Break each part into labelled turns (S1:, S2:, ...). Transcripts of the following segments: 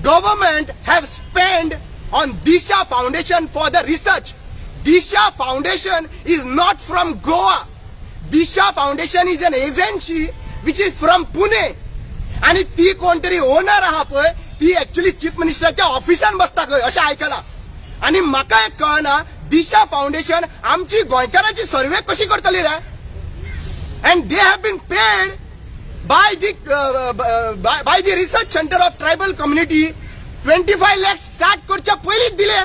S1: government have spent on Disha Foundation for the research. Disha Foundation is not from Goa. Disha Foundation is an agency which is from Pune. आणि ती कोणतरी owner आहा पळय ती actually chief मिनिस्टरच्या ऑफिसान बसता खंय अशें आयकलां. आणि म्हाका एक कळना दिशा फाउंडेशन आमची गोंयकारांची सर्वे कशी करतली रे. and they have been paid by the research center of tribal community 25 lakhs start करच्या पयलीच दिले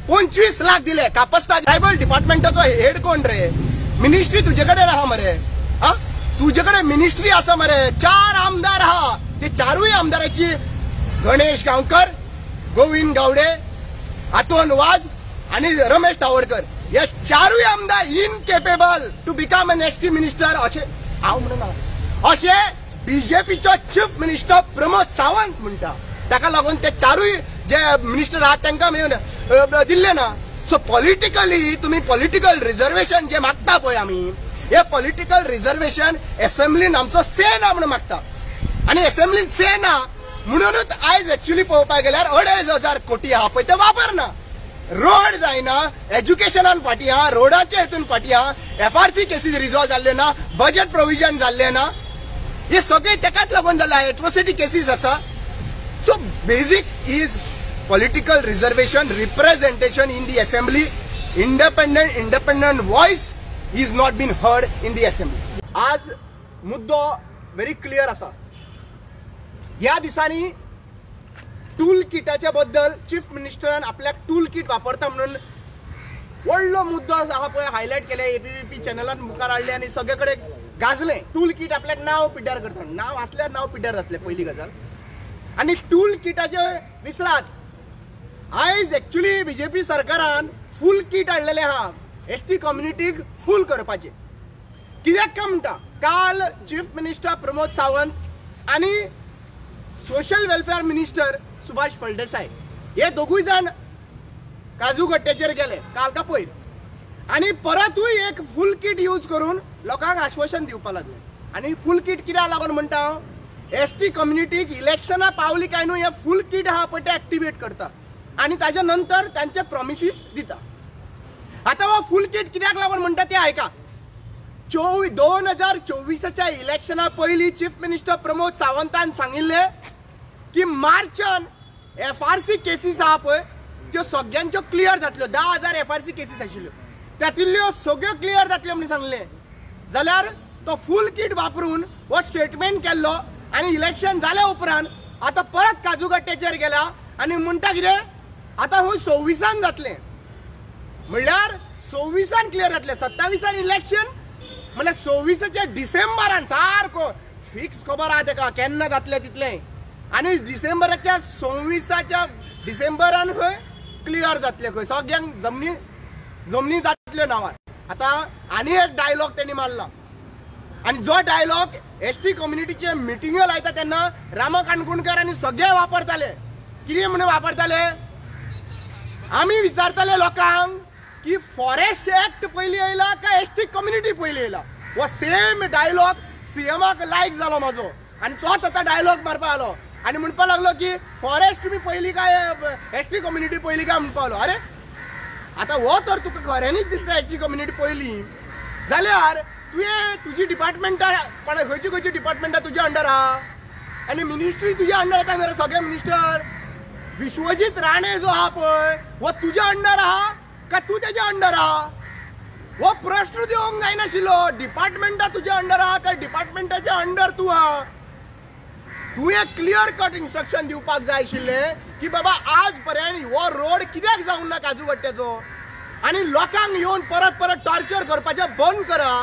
S1: 25 लाख दिले. कापस्ता ट्रायबल डिपार्टमेंटाचो हेड कोण रे. मिनिस्ट्री तुझेकडे राहा मरे. हा तुझेकडे मिनिस्ट्री आसा मरे. 4 आमदार आहा. ते 4 आमदाराची गणेश गांवकर, गोविंद गावडे, अतोन वाज आणि रमेश तावडकर या 4 आमदार incapable to become an ST minister असे हांव म्हणना. असे बीजेपीचो चीफ मिनिस्टर प्रमोद सावंत म्हणटा. ताका लागून ते 4 जे मिनिस्टर आहात तांकां मेळून दिल्ले ना. सो पॉलिटिकली तुम्ही पॉलिटिकल रिजर्वेशन जे मागता पळय आमी हे पॉलिटिकल रिजर्वेशन असेंब्लीन आमचो से ना म्हणून मागता. आणि असेंब्लीन से ना म्हणूनच आयज ऍक्च्युअली पळोवपाक गेल्यार 2,500 कोटी आहा पळय ते वापरना. रोड जायना, एज्युकेशनान फाटी आहा, रोडाच्या हेतून फाटी आहा, FRC केसीस रिझॉल्व जाल्ले ना, बजेट प्रोविजन जाल्ले ना. हे सगळे तेकाच लागून जाला. एट्रोसिटी केसीस आसा. So basic is political reservation representation in the assembly. Independent voice is not been heard in the assembly. आज मुद्दो व्हेरी क्लियर आसा. ह्या दिसांनी टूल किटाच्या बद्दल चीफ मिनिस्टरान आपल्याक टूल किट वापरता म्हणून व्हडलो मुद्दो आहा पळय हायलायट केले. ABP चॅनलान मुखार हाडले आणि सगळे कडेन गाजले. टूल किट आपल्याक नाव पिड्ड्यार करता. नाव आसल्यार नाव पिड्ड्यार जातले पहिली गजाल. आणि टूल किटाचे विसरात. आयज ऍक्च्युअली बीजेपी सरकारान फूल किट हाडलेले आहा ST कम्युनिटीक फूल करपाचे. कित्याक काय म्हणटा काल चीफ मिनिस्टर प्रमोद सावंत आणि social welfare minister Subhash Phaldesai हे दोघूय जण काजू गट्ट्याचेर गेले काल का पयर. आणि परतूय एक फूल किट यूज करून लोकांक आश्वासन दिवपाक लागले. आणि फूल किट कित्याक लागून म्हणटा ST कम्युनिटीक इलेक्शनां पावली काय न्हू हे फूल किट आहा पळय ते ऍक्टिवेट करता आणि ताच्या नंतर तांचे प्रॉमिसीस दिता. आता हो फूल किट कित्याक लागून म्हणटा ते आयका. 2024च्या इलेक्शना पयलीं चीफ मिनिस्टर प्रमोद सावंतान सांगिल्ले की मार्चान FRC केसीस आहा पळय त्यो सगळ्यांच्यो क्लियर जातल्यो. 10,000 FRC केसीस आशिल्ल्यो त्यातल्यो सगळ्यो क्लियर जातल्यो म्हणून सांगले. जाल्यार तो फूल किट वापरून हो स्टेटमेंट केल्लो आणि इलेक्शन जाल्या उपरांत आता परत काजूगट्ट्याचेर गेला आणि म्हणटा कितें आता हो 26 जातले म्हणल्यार 26 क्लियर जातले. 27 इलेक्शन म्हणल्यार 26 डिसेंबरान सारको फिक्स खबर आहा तेका केन्ना जातले तितले. आणि डिसेंबराच्या 26 डिसेंबरान खंय क्लियर जातले खंय सगळ्यांक जमनी जातल्यो नावार. आता आनी एक डायलॉग त्यांनी मारला आणि जो डायलॉग ST कम्युनिटीचे मिटिंग्यो लायता तेन्ना रामा काणकोणकर आनी सगळे वापरताले. कितें म्हणून वापरताले आमी विचारताले लोकांक की फॉरेस्ट ऍक्ट पयलीं येयला काय ST कम्युनिटी पयलीं येयला. हो सेम डायलॉग CMाक लायक जालो म्हाजो आणि तोच आता डायलॉग मारपा आलो आणि म्हणपा लागलो की फॉरेस्ट तुम्ही पयलीं काय ST कम्युनिटी पयलीं काय म्हणपा लागलो. अरे आता हो तर तुका खऱ्यांनीच दिसता ST कम्युनिटी पयलीं जाल्यार तुजी डिपार्टमेंटा खंयची डिपार्टमेंटा तुज्या अंडर आहा आणि मिनिस्ट्री तुज्या अंडर येता मरे. सगळे मिनिस्टर विश्वजीत राणे जो आहा पळय हो तुज्या अंडर आहा काय तू तेज्या अंडर आहा हो प्रश्न दिवंक जायनाशिल्लो. डिपार्टमेंटा तुज्या अंडर आहा काय डिपार्टमेंटाच्या अंडर तू आहा. तू एक क्लियर कट इन्स्ट्रक्शन दिवपाक जाय आशिल्ले की बाबा आज पर्यंत हो रोड कित्याक जावंक ना काजूगट्ट्याचो आणि लोकांक येवन परत टॉर्चर करपाचें बंद करा.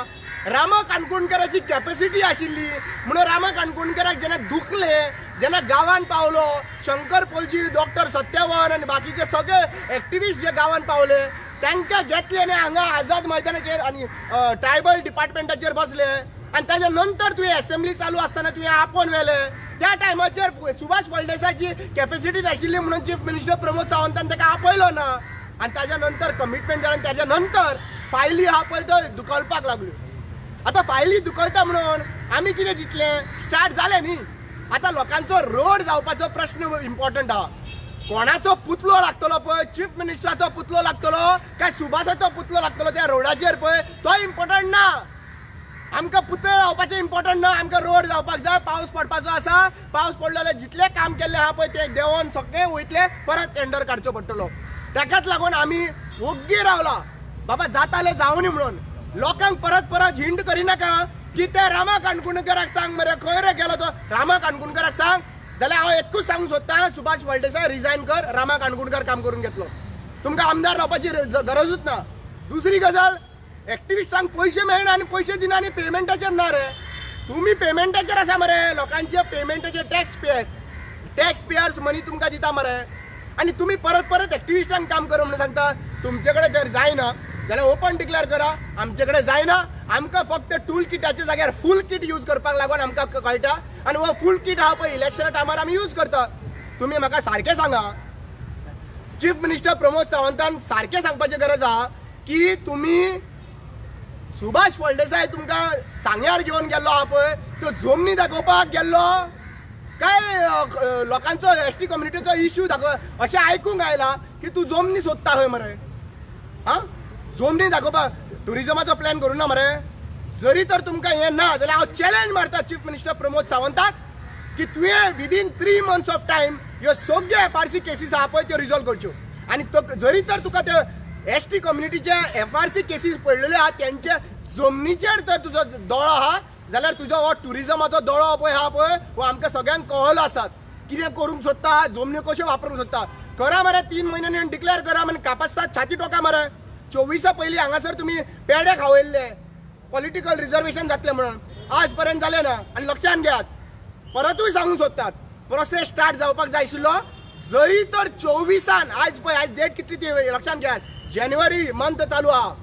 S1: रामा काणकोणकराची कॅपॅसिटी आशिल्ली म्हणून रामा काणकोणकराक जेन्ना दुखले जेन्ना गांवांत पावलो शंकर पोलजी डॉक्टर सत्यवन आणि बाकीचे सगळे एक्टिविस्ट जे गांवांत पावले तांकां घेतले आनी हांगा आझाद मैदानाचेर आनी ट्रायबल डिपार्टमेंटाचेर बसले आणि ताच्या नंतर तुवें असेंब्ली चालू आसतना तुवें आपोवन व्हेले. त्या टायमाचेर सुभाष फळदेसायची कॅपॅसिटी नाशिल्ली म्हणून चीफ मिनिस्टर प्रमोद सावंतान ताका आपयलो ना आणि ताच्या नंतर कमिटमेंट जालें. ताच्या नंतर फायली आहा पळय त्यो दुखलपाक लागल्यो. आता फायली दुखलता म्हणून आमी कितें चिंतलें स्टार्ट जालें न्ही आता लोकांचो रोड जावपाचो प्रश्न इम्पॉर्टंट हा. कोणाचो पुतलो लागतलो पळय, चीफ मिनिस्टराचो पुतलो लागतलो काय सुभाषाचो पुतलो लागतलो त्या रोडाचेर पळय, तो इम्पॉर्टंट ना. आमकां पुतळे लावपाचें इम्पॉर्टंट ना, आमकां रोड जावपाक जाय. पावस पडपाचो आसा, पावस पडलो जाल्यार जितले काम केल्ले आहा पळय ते देंवन सगळे वयतले, परत टेंडर काडचो पडटलो. ताकाच लागून आमी ओग्गी रावला बाबा जाताले जावनी म्हणून. लोकांक परत परत हिंट करिनाका की ते रामा काणकोणकराक सांग मरे खंय रे गेलो तो. रामा काणकोणकराक सांग जाल्यार हांव एकूच सांगूंक सोदतां, सुभाष फळदेसाय रिजायन कर, रामा काणकोणकर काम करून घेतलो. तुमकां आमदार रावपाची गरजूच ना. दुसरी गजाल, एक्टिविस्टांक पयशे मेळना आनी पयशे दिना आनी पेमेंटाचेर ना रे. तुमी पेमेंटाचेर आसा मरे, लोकांचे पेमेंटाचे टॅक्स पेयर्स मनी तुमकां दिता मरे. आनी तुमी परत परत एक्टिविस्टांक काम कर म्हणून सांगता. तुमचे कडेन जर जायना जाल्यार ओपन डिक्लेअर करा, आमचे कडेन जायना. आमकां फक्त टूल किटाच्या जाग्यार फूल किट यूज करपाक लागून आमकां कळटा आनी हो फूल किट आहा पळय इलेक्शना टायमार आमी यूज करता. तुमी म्हाका सारकें सांगा, चीफ मिनिस्टर प्रमोद सावंतान सारकें सांगपाची गरज आहा की तुमी सुभाष फळदेसाय तुमकां सांग्यार घेवन गेल्लो आहा पळय तो जमनी दाखोवपाक गेल्लो काय लोकांचो एसटी कम्युनिटीचो इश्यू दाखोव अशें आयकूंक आयला की तूं जमनी सोदता खंय मरे. हां, जमनी दाखोवपाक टुरिजमाचो प्लॅन करूं ना मरे. जरी तर तुमकां हें ना जाल्यार हांव चॅलेंज मारता चीफ मिनिस्टर प्रमोद सावंताक की तुवें विदीन 3 months ऑफ टायम ह्यो सगळ्यो FRC केसीस आहा पळय त्यो रिजॉल्व करच्यो. आनी जरी तर तुका त्यो एसटी कम्युनिटीचे FRC केसीस पडलेले आहा त्यांच्या जमनीचेर तर तुजो दोळो आहा जाल्यार तुजो हो टुरिजमाचो दोळो पळय आहा पळय हो आमकां सगळ्यांक कळलो आसात. कितें करूंक सोदता, जमन्यो कश्यो वापरूंक सोदता करा मरे. 3 म्हयन्यांनी डिक्लेअर करा आनी कापास्ताद छाती टोका मरे. 24 पयलीं हांगासर तुमी पेडे खावयल्ले पॉलिटिकल रिजर्वेशन जातले म्हणून, आज पर्यंत जालें ना. आनी लक्षांत घेयात, परतूय सांगूंक सोदतात प्रोसेस स्टार्ट जावपाक जाय आशिल्लो. जरी तर 24 आज पळय आज डेट कितली ती लक्षांत घेयात, जानेवारी मंथ चालू आहा.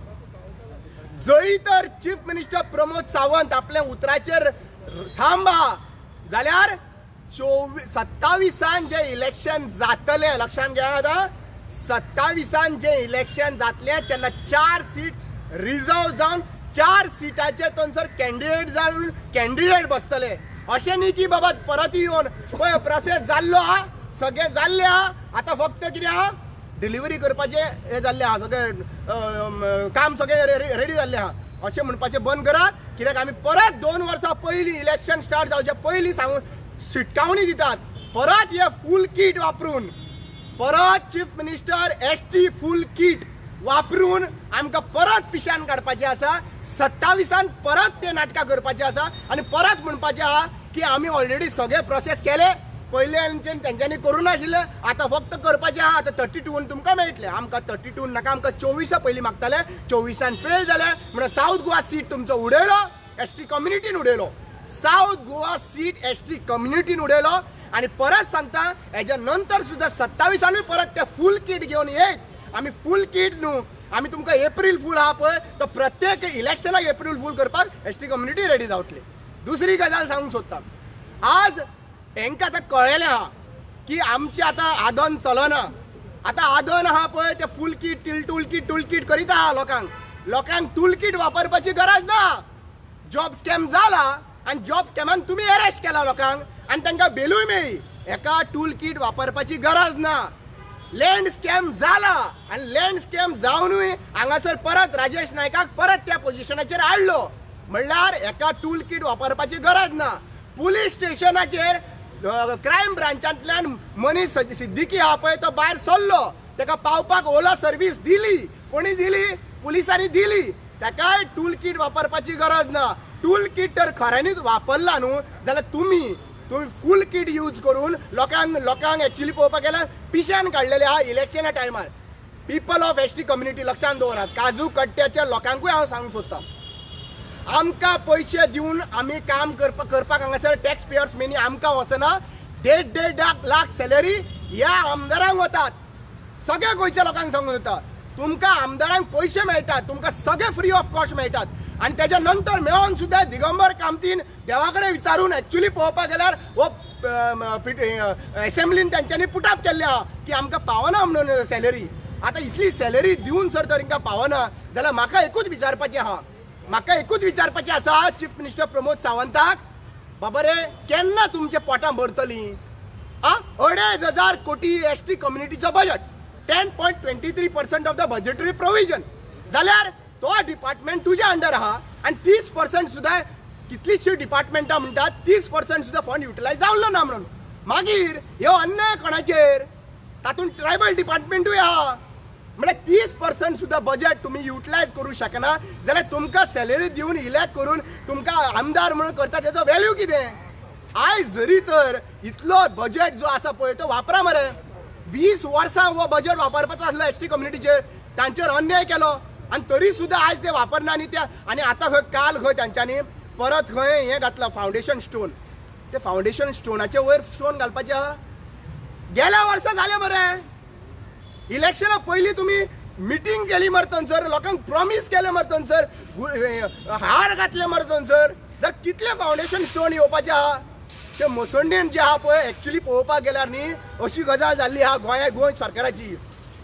S1: जरी तर चीफ मिनिस्टर प्रमोद सावंत आपल्या उतराचेर थांबा जाल्यार 27 जे इलेक्शन जातले, लक्षांत घेयात, 27 जे इलेक्शन जातले तेन्ना 4 सीट रिजर्व जावन 4 सीटाचे थंयसर कॅन्डिडेट जावन कॅन्डिडेट बसतले. अशें न्ही की बाबा परत येवन पळय प्रोसेस जाल्लो आहा, सगळे जाल्ले आहा, आतां फक्त कितें आहा डिलिव्हरी करपाचे हे जाल्ले आहा, सगळे काम सगळे रेडी जाल्ले आहा अशें म्हणपाचें बंद करात. कित्याक आमी परत 2 वर्सां पयलीं इलेक्शन स्टार्ट जावचे पयलीं सांगून शिटकावणी दितात. परत हे फूल किट वापरून परत चीफ मिनिस्टर एसटी फूल किट वापरून आमकां परत पिशान काडपाचें आसा. 27 परत ते नाटकां करपाचें आसा आनी परत म्हणपाचें आहा की आमी ऑलरेडी सगळे प्रोसेस केले, पयल्यांच्यान तेंच्यांनी करूं नाशिल्ले, आतां फक्त करपाचें आहा. आतां 32 तुमकां मेळटले, आमकां 32 नाका, आमकां 24 पयलीं मागताले, 24 फेल जाले म्हणून साऊथ गोवा सीट तुमचो उडयलो, एसटी कम्युनिटीन उडयलो. साऊथ गोवा सीट एसटी कम्युनिटीन उडयलो. आनी परत सांगता हेच्या नंतर सुद्दां 27 परत ते फूल किट घेवन येत. आमी फूल किट न्हू, आमी तुमकां एप्रील फूल आहा पळय तो प्रत्येक इलेक्शनाक एप्रील फूल करपाक एसटी कम्युनिटी रेडी जावतली. दुसरी गजाल सांगूंक सोदता, आज हेंकां आतां कळयलें आहा की आमचें आतां आदन चलना. आतां आदन आहा पळय ते फूल किट टूल किट करीत आहा लोकांक टूल किट वापरपाची गरज ना. जॉब स्कॅम जाला आनी जॉब स्कॅमान तुमी अरेस्ट केला लोकांक आनी तांकां बेलूय मेळ्ळी. एका टूल किट वापरपाची गरज ना. लँड स्कॅम जाला आनी लँड स्कॅम जावनूय हांगासर परत राजेश नायकाक परत त्या पोजिशनाचेर हाडलो म्हणल्यार एका टूल किट वापरपाची गरज ना. पुलीस स्टेशनाचेर क्रायम ब्रांचांतल्यान मनीस सिद्दीकी आहा पळय तो भायर सरलो, ताका पावपाक ओला सर्वीस दिली, कोणी दिली? पुलिसांनी दिली. ताकाय टूल किट वापरपाची गरज ना. टूल किट तर खऱ्यांनीच वापरला न्हू जाल्यार तुम्ही फूल किट यूज करून लोकांक एक्चुअली पळोवपाक गेल्यार पिशान काडलेले आहा इलेक्शना टायमार. पीपल ऑफ एसटी कम्युनिटी लक्षांत दवरात, काजू कट्ट्याच्या लोकांकूय हांव सांगूंक सोदतां, आमकां पयशे दिवन आमी काम करपाक हांगासर टॅक्स पेयर्स मेनी आमकां वचना. 1.5 लाख सॅलरी ह्या आमदारांक वतात. सगळ्या गोंयच्या लोकांक सांगूंक सोदता, तुमकां आमदारांक पयशे मेळटात, तुमकां सगळे फ्री ऑफ कॉस्ट मेळटात. आनी तेच्या नंतर मेळोन सुद्दां दिगंबर कामतीन देवा कडेन विचारून एक्चुअली पळोवपाक गेल्यार हो एसेंब्लीन तेंच्यांनी पुटअप केल्ले आहा की आमकां पावना म्हणून सॅलरी. आतां इतली सॅलरी दिवन जर तर तांकां पावना जाल्यार म्हाका एकूच विचारपाचें आसा चीफ मिनिस्टर प्रमोद सावंताक, बाबा रे केन्ना तुमचे पोटां भरतली? 2,500 कोटी एसटी कम्युनिटीचो budget, 10.23% of the budgetary provision. जाल्यार तो डिपार्टमेंट तुज्या अंडर आहा आनी 30% सुद्दां कितलीशीं डिपार्टमेंटां म्हणटात 30% सुद्दां फंड युटिलायज जावलो ना म्हणून. मागीर ह्यो अन्याय कोणाचेर? तातूंत ट्रायबल डिपार्टमेंटूय आहा. म्हणजे 30% सुद्दां बजेट तुम्ही युटिलायज करूं शकना जाल्यार तुमकां सॅलरी दिवन इलेक्ट करून तुमकां आमदार म्हणून करता तेजो व्हॅल्यू कितें? आयज जरी तर इतलो बजेट जो आसा पळय तो वापरा मरे. 20 वर्सां हो बजेट वापरपाचो आसलो एसटी कम्युनिटीचेर, तांचेर अन्याय केलो आनी तरी सुद्दां आयज ते वापरना. आनी आतां खंय काल खंय तांच्यांनी परत खंय हें घातलां फावंडेशन स्टोन. ते फावंडेशन स्टोनाचे वयर स्टोन घालपाचें आहा. गेल्या वर्सा जालें मरे. इलेक्शना पयलीं तुम्ही मिटींग केली मरे थंयसर, लोकांक प्रॉमिस केलें मरे थंयसर, हार घातले मरे थंयसर. जर कितले फावंडेशन स्टोन येवपाचे आहा ते मुसंडीन जे आहा पळय एक्चुअली पळोवपाक गेल्यार न्ही अशी गजाल जाल्ली आहा गोंय सरकाराची.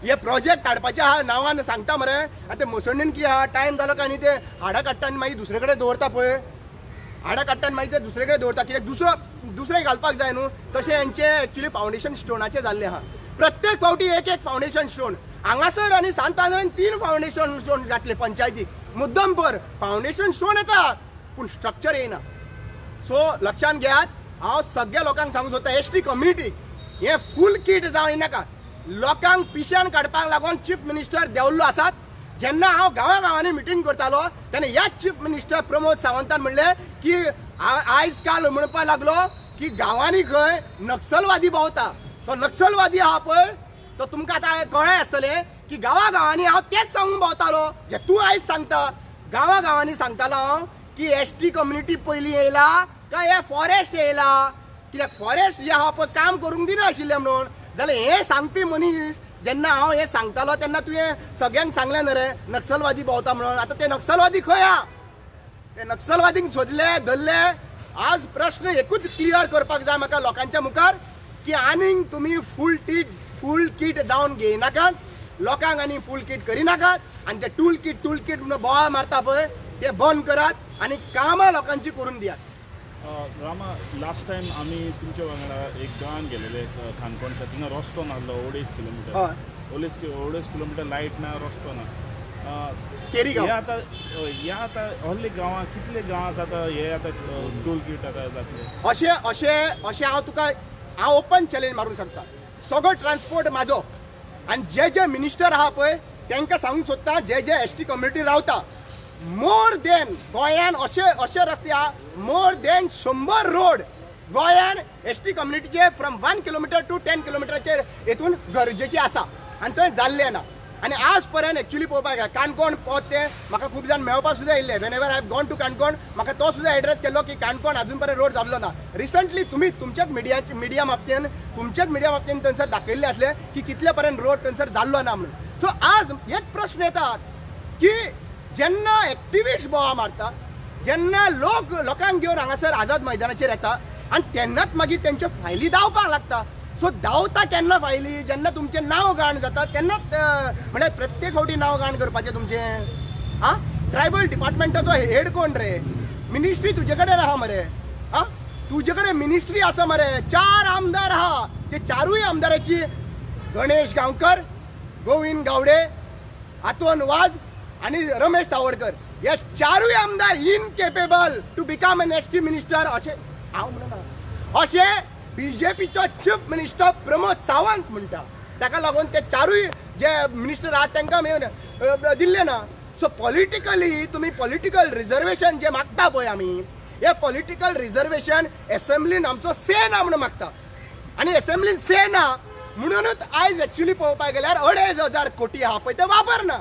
S1: हे प्रोजेक्ट काडपाचे आहा नांवान सांगता मरे. आतां ते मुसंडीन कितें आहा टायम जालो काय न्ही ते हाडां काडटा आनी मागीर दुसरे कडेन दवरता पळय. हाडां काडटा आनी मागीर ते दुसरे कडेन दवरता कित्याक दुसरे घालपाक जाय न्हू. तशें हेंचे एक्चुअली फावंडेशन स्टोनाचे जाल्ले आहा. प्रत्येक फावटी एक फावंडेशन स्टोन. हांगासर आनी सांतांद्रेन 3 फावंडेशन स्टोन घातले पंचायतीक. मुद्दम पर फावंडेशन स्टोन येता पूण स्ट्रक्चर येना. सो लक्षांत घेयात. हांव सगळ्या लोकांक सांगूंक सोदता एसटी कम्युनिटीक हे फूल किट जावं नाका. लोकांक पिश्यान काडपाक लागून चीफ मिनिस्टर देंवल्लो आसात. जेन्ना हांव गांवांनी मिटींग करतालो तेन्ना ह्याच चीफ मिनिस्टर प्रमोद सावंतान म्हणलें की आयज काल म्हणपाक लागलो की गांवांनी खंय नक्सलवादी भोंवता. तो नक्सलवादी आहा पळय तो तुमकां आतां कळ्ळें आसतलें की गांवांनी हांव तेच सांगूंक भोंवतालो जे तूं आयज सांगता. गांवांनी सांगतालो हांव की एसटी कम्युनिटी पयलीं येयला काय हे फॉरेस्ट येयला. कित्याक फॉरेस्ट जे आहा पळय काम करूंक दिना आशिल्लें म्हणून. जाल्यार हे सांगपी मनीस जेन्ना हांव हे सांगतालो तेन्ना तुवें सगळ्यांक सांगलें न्हय रे नक्सलवादी भोंवता म्हणून. आतां ते नक्सलवादी खंय आहा? ते नक्सलवादींक सोदले धरले. आज प्रश्न एकूच क्लियर करपाक जाय म्हाका लोकांच्या मुखार की आनीक तुमी फूल किट जावन घेयनाकात. लोकांक आनी फूल किट करिनाकात आनी ते टूल किट म्हणून बोवाळ मारता पळय ते बंद करात आनी कामां लोकांची करून दियात.
S2: रामा लास्ट टाइम आम्ही तुमच्या वांगडा एक गांवान गेलेले काणकोणच्या. थिंगा रस्तो नासलो 2.5 किलोमिटर. 2.5 किलोमिटर लायट ना रस्तो ना. ह्या आतां व्हडले गांवां कितले गांवांत आतां हे आतां टूल किट आतां जातले
S1: अशें हांव ओपन चॅलेंज मारूंक शकता. सगळो ट्रान्सपोर्ट म्हाजो आनी जे मिनिस्टर आहा पळय तांकां सांगूंक सोदता जे एसटी कम्युनिटी रावता मोर देन गोंयान अशे रस्ते आहा मोर देन 100 रोड गोंयान एसटी कम्युनिटीचे फ्रॉम 1 किलोमिटर टू 10 किलोमिटरचेर हेतून गरजेचे आसा आनी थंय जाल्ले ना. आनी आज पर्यंत एक्चुअली पळोवपाक गेल्यार काणकोण पोत ते म्हाका खूब जाण मेळपाक सुद्दां येयल्ले. Whenever I have gone to Canacona म्हाका तो सुद्दां एड्रेस केल्लो की काणकोण अजून पर्यंत रोड जाल्लो ना. रिसंटली तुमच्याच मिडिया बाबतीन थंयसर दाखयल्ले आसले की कितले पर्यंत रोड थंयसर जाल्लो ना म्हणून. सो आज एक प्रश्न येतात की जेन्ना एक्टिविस्ट बोवाळ मारता जेन्ना लोकांक घेवन हांगासर आझाद मैदानाचेर येता आनी तेन्नाच मागीर तेंच्यो फायली धांवपाक लागता. सो धांवता केन्ना फायली जेन्ना तुमचें नांव घाण जाता तेन्नाच म्हणजे प्रत्येक फावटी नांव घाण करपाचें तुमचें. ट्रायबल डिपार्टमेंटाचो हेड कोण रे? मिनिस्ट्री तुजे कडेन आहा मरे. तुजे कडेन मिनिस्ट्री आसा मरे. 4 आमदार आहा. ते 4य आमदाराची गणेश गांवकर, गोविंद गावडे, आतोन वाज आणि रमेश तावडकर हे 4य आमदार incapable to become an ST minister अशें हांव म्हणना. अशें बीजेपीचो चीफ मिनिस्टर प्रमोद सावंत म्हणटा. ताका लागून ते 4य जे मिनिस्टर आहात तांकां मेळून दिल्ले ना. सो पॉलिटिकली तुमी पॉलिटिकल रिजर्वेशन जे मागता पळय आमी हे पॉलिटिकल रिजर्वेशन एसेंब्लीन आमचो से ना म्हणून मागता. आनी एसेंब्लीन से ना म्हणूनच आयज एक्चुअली पळोवपाक गेल्यार 2,500 कोटी आहा पळय ते वापरना.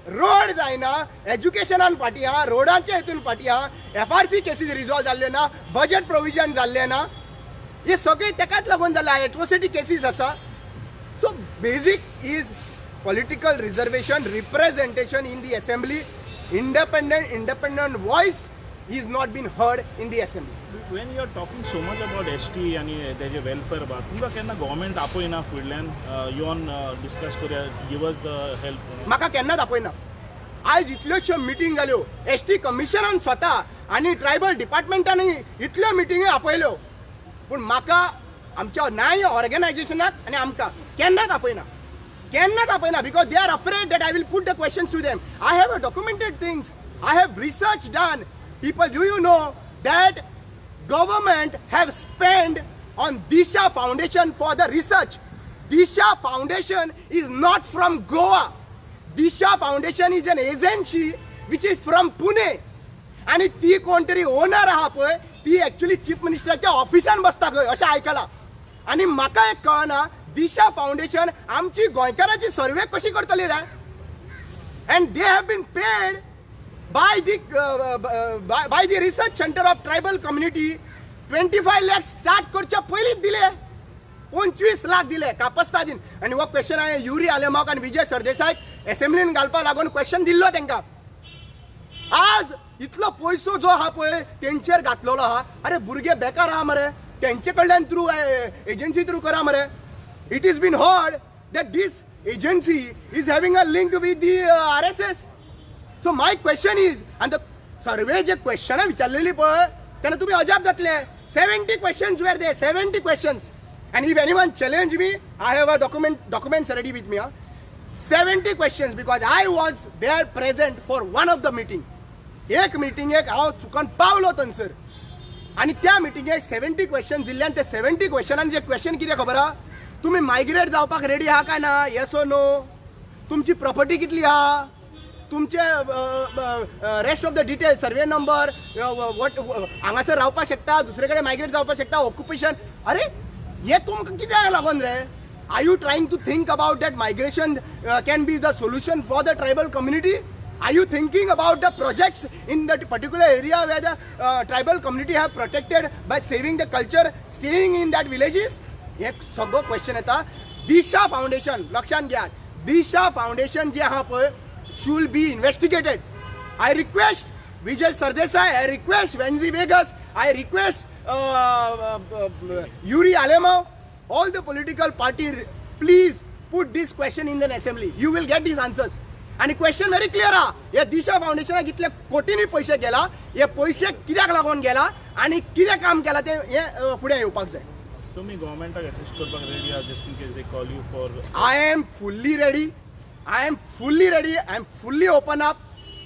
S1: रोड जायना, एज्युकेशनान फाटी आहा, रोडांच्या हितून फाटी आहा, FRC केसीस रिजॉल्व जाल्ले ना, बजेट प्रोविजन जाल्ले ना. हे सगळे तेकाच लागून जाला. एट्रोसिटी केसीस आसा. So basic is political reservation representation in the assembly. independent voice is not been heard in the assembly.
S2: When you are talking so much about ST आणि त्याचे वेलफेअर बात तुमकां केन्ना गव्हर्मेंट आपयना फुडल्यान येवन डिस्कस करूया give us the help?
S1: म्हाका केन्नाच आपयना. आयज इतल्योश्यो मिटींग जाल्यो एसटी कमिशनान स्वता आणि ट्रायबल डिपार्टमेंटांनी इतल्यो मिटिंगी आपयल्यो पूण म्हाका आमच्या न्याय ऑर्गनायझेशनाक आनी आमकां केन्नाच आपयना because they are afraid that I will put the questions to them. I have documented things. I have research done. People, do you know that government have spent on Disha Foundation for the research? Disha Foundation is not from Goa. Disha Foundation is an agency which is from Pune. आणि ती कोणतरी owner आहा पळय ती actually chief मिनिस्टराच्या ऑफिसान बसता खंय अशें आयकलां. आणि म्हाका एक कळना दिशा फाउंडेशन आमची गोंयकारांची सर्वे कशी करतली रे. And they have been paid by the research centre of tribal community 25 lakh start करच्या पयलींच दिले 25 लाख दिले कापस्ता दिन. आनी हो क्वेश्चन हांवें युरी आलेमाक आनी विजय सरदेसायक एसेंब्लीन घालपा लागून क्वेश्चन दिल्लो तांकां. आज इतलो पयसो जो आहा पळय तेंचेर घातलेलो आहा. अरे भुरगे बेकार आहा मरे तेंचे कडल्यान थ्रू एजन्सी थ्रू करा मरे. It has been heard that this agency is having a link with the RSS. So my question is, and the survey जे question विचारलेली पळय तेन्ना तुम्ही अजाप जातले. 70 questions were there, 70 questions. And if anyone challenge me, I have a documents ready with me. 70 questions because I was there present for one of the meeting. एक meeting एक हांव चुकून पावलो थंयसर आनी त्या मिटिंगेक 70 क्वेश्चन दिल्ले आनी ते 70 क्वेश्चनान जे क्वेश्चन कितें खबर आहा तुम्ही मायग्रेट जावपाक रेडी आहा काय ना येस ओ नो. तुमची प्रॉपर्टी कितली आहा तुमचे rest of the detail survey number what हांगासर रावपाक शकता दुसरे कडेन मायग्रेट जावपाक शकता ऑक्युपेशन. अरे हे तुमकां कित्याक लागून रे. Are you trying to think about that migration can be the solution for the tribal community. Are you thinking about the projects in that particular area where the tribal community have protected by saving the culture, staying in that villages? एक सगळो question येता. दिशा foundation लक्षात घ्या. दिशा foundation जे आहा पळय should be investigated. I request Vijay Sardesai, I request Wenzi Vegas, I request Yuri Alemao, all the political party, please put this question in the assembly. You will get these answers. आणि question very clear आहा. हे दिशा फाउंडेशनाक इतले कोटींनी पैसे गेला. हे पैसे कित्याक लागून गेला आणि कितें काम केला ते हे फुडें येवपाक जाय.
S2: तुम्ही गव्हर्नमेंटाक असिस्ट करपाक रेडी आहा just in case they call you for.
S1: I am fully ready. I am fully open up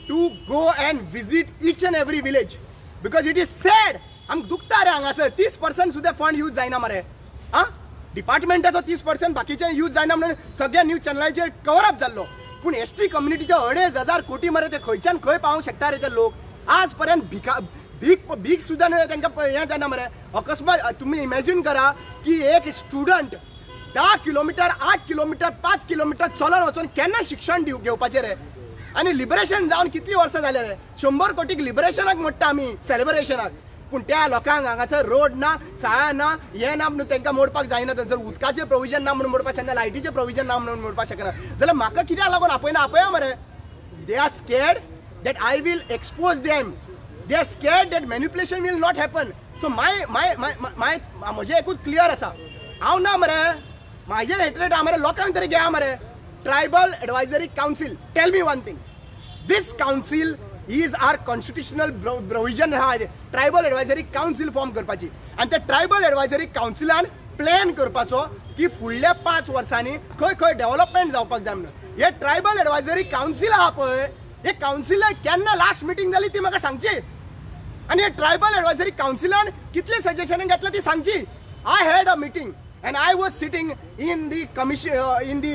S1: to go and visit each and every village because it is sad. आम दुखता रे हांगासर 30% सुद्धा फंड यूज जायना मरे. हां डिपार्टमेंटाचो 30% बाकीचे use जायना म्हणून सगळ्या न्यूज चॅनलाचेर कवरअप जाल्लो. पूण एसटी कम्युनिटीचे 2,500 कोटी मरे ते खंयच्यान खंय पावूंक शकता रे ते लोक. आज पर्यंत भीक सुद्दां तांकां हें जायना मरे. अकस्मात तुम्ही इमॅजिन करा की एक स्टुडंट 10 किलोमीटर 8 किलोमीटर 5 किलोमीटर चलून वचून केन्ना शिक्षण घेवपाचें रे. आनी लिबरेशन जावन कितलीं वर्सां जाले रे. 100 कोटीक लिबरेशनाक म्हणटा आमी सेलिब्रेशनाक. पूण त्या लोकांक हांगासर रोड ना शाळा ना हे ना म्हणून तांकां मोडपाक जायना. जर उदकाचें प्रोविजन ना म्हणून मोडपाक शकना लायटीचें प्रोविजन ना म्हणून मोडपाक शकना जाल्यार म्हाका कित्याक लागून आपया मरे. They are scared that I will expose them. They are scared that manipulation will not happen. So म्हजें एकूच क्लियर आसा. हांव ना मरे म्हाजेर हेटरेट आहा मरे लोकांक तरी घेया मरे. Tribal advisory council tell me one thing. This council is our constitutional provision ha tribal advisory council form करपाची आणि त्या ट्रायबल एडवायझरी काउन्सिलान प्लॅन करपाचो की फुडल्या 5 वर्सांनी खंय खंय डेव्हलपमेंट जावपाक जाय म्हणून. हे ट्रायबल एडवायझरी काउन्सिल आहा पळय हे काउन्सिल केन्ना लास्ट मिटींग जाली ती म्हाका सांगची. आणि हे ट्रायबल एडवायझरी काउन्सिलान कितले सजेशन घेतले ती सांगची. I had a meeting and I was sitting in the commission in the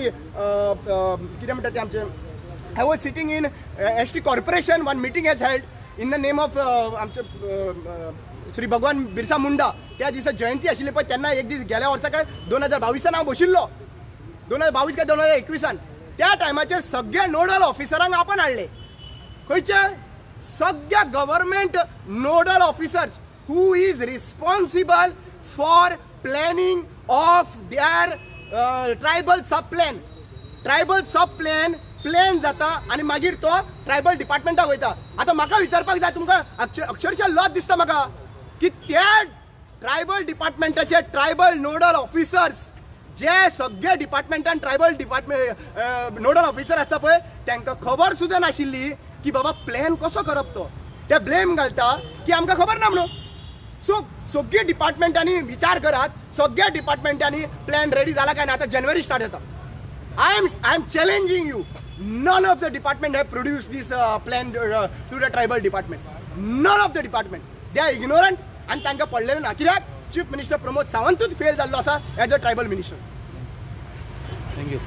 S1: कितें म्हणटा ते आमचे I was sitting in ST Corporation. One meeting has held in the name of Shri भगवान बिरसा मुंडा. त्या दिसा जयंती आशिल्ली पळय तेन्ना एक दीस गेल्या वर्सा काय 2022 हांव बशिल्लो 2022 काय 2021 त्या टायमाचेर सगळ्या नोडल ऑफिसरांक आपण हाडले. खंयचे सगळ्या government nodal officers who is responsible for planning of their tribal sub plan जाता आणि मागीर तो ट्रायबल डिपार्टमेंटाक वयता. आतां म्हाका विचारपाक जाय तुमकां अक्षरशः लॉज दिसता म्हाका की त्या ट्रायबल डिपार्टमेंटाचे ट्रायबल नोडल ऑफिसर्स जे सगळे डिपार्टमेंटान ट्रायबल डिपार्टमेंट नोडल ऑफिसर आसता पळय तांकां खबर सुद्दां नाशिल्ली की बाबा प्लॅन कसो करप तो. ते ब्लेम घालता की आमकां खबर ना म्हणून. सो सगळ्या डिपार्टमेंटांनी विचार करात, सगळ्या डिपार्टमेंटांनी प्लॅन रेडी जाला काय ना. आता जानेवारी स्टार्ट जाता. I am challenging you, none of the department have produced this plan through the tribal department. None of the department. They are ignorant and तांकां पडलेलें ना. कित्याक चीफ मिनिस्टर प्रमोद सावंतूच फेल जाल्लो आसा as a tribal minister.
S3: Thank you.